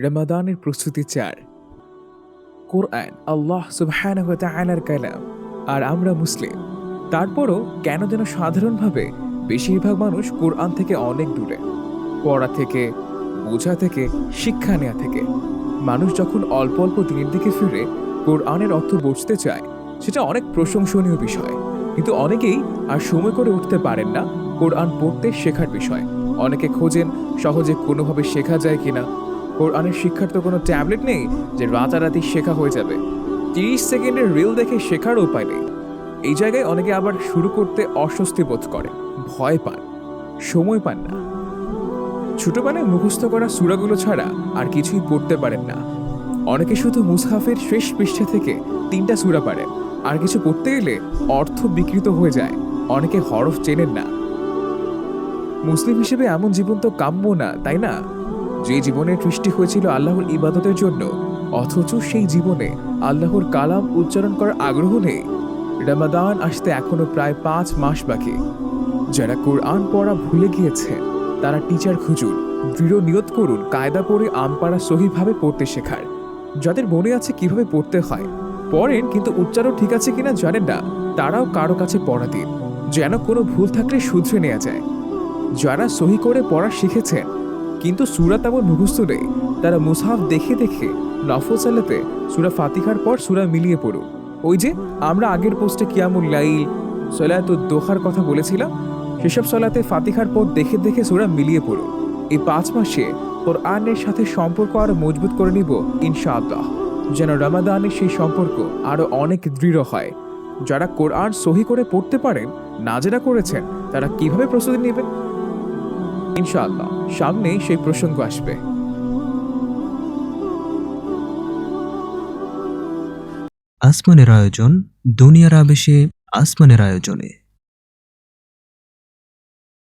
রমাদানের প্রস্তুতি ৪। কোরআন আল্লাহ সুবহানাহু ওয়া তাআলার কালাম, আর আমরা মুসলিম। তারপরও কেন যেন সাধারণভাবে বেশিরভাগ মানুষ কোরআন থেকে অনেক দূরে। পড়া থেকে, বোঝা থেকে, শিক্ষা নেওয়া থেকে মানুষ যখন অল্প অল্প দিনের দিকে ফিরে কোরআনের অর্থ বুঝতে চায়, সেটা অনেক প্রশংসনীয় বিষয়। কিন্তু অনেকেই আর সময় করে উঠতে পারেন না কোরআন পড়তে শেখার বিষয়। অনেকে খোঁজেন সহজে কোনোভাবে শেখা যায় কিনা। কোরআনের শিক্ষার তো কোনো ট্যাবলেট নেই যে রাতারাতি শেখা হয়ে যাবে। 30 সেকেন্ডের রিল দেখে শেখার উপায় নেই। এই জায়গায় অনেকে আবার শুরু করতে অস্বস্তি বোধ করে, ভয় পান, সময় পান না। ছোটবেলায় মুখস্থ করা সূরাগুলো ছাড়া আর কিছুই পড়তে পারেন না। অনেকে শুধু মুসহাফের শেষ পৃষ্ঠা থেকে 3টা সূরা পারেন, আর কিছু পড়তে গেলে অর্থ বিকৃত হয়ে যায়। অনেকে হরফ চেনেন না। মুসলিম হিসেবে এমন জীবন তো কাম্য না, তাই না? যে জীবনের সৃষ্টি হয়েছিল আল্লাহর ইবাদতের জন্য, অথচ সেই জীবনে আল্লাহর কালাম উচ্চারণ করার আগ্রহ নেই। রমাদান আসতে এখনো প্রায় 5 মাস বাকি। যারা কোরআন পড়া ভুলে গিয়েছে তারা টিচার খুঁজুন, দৃঢ় নিয়ত করুন কায়দা পড়ে আমপাড়া সহিভাবে পড়তে শেখার। যাদের মনে আছে কিভাবে পড়তে হয়, পড়েন কিন্তু উচ্চারণ ঠিক আছে কিনা জানেন না, তারাও কারো কাছে পড়া দিন, যেন কোনো ভুল থাকলে শুধরে নেওয়া যায়। যারা সহি করে পড়া শিখেছেন কিন্তু সূরা তেমন মুখস্থ নেই, তারা মুসহাফ দেখে দেখে নফল সালাতে সূরা ফাতিহার পর সূরা মিলিয়ে পড়ুন। ওই যে আমরা আগের পোস্টে কিয়ামুল লাইল, সলাতুদ দোহার কথা বলেছিলাম, সেসব সলাতে ফাতিহার পর দেখে দেখে সূরা মিলিয়ে পড়ুন। এই 5 মাসে কোরআনের সাথে সম্পর্ক আরো মজবুত করে নিব ইনশাআল্লাহ, যেন রমাদানের সেই সম্পর্ক আরো অনেক দৃঢ় হয়। যারা কোরআন সহি করে পড়তে পারেন, নাজেরা করেছেন, তারা কিভাবে প্রস্তুতি নেবেন? ইনশাআল্লাহ সামনে সেই প্রসঙ্গ আসবে। আসমানের আয়োজন, দুনিয়ার আবেশে আসমানের আয়োজনে।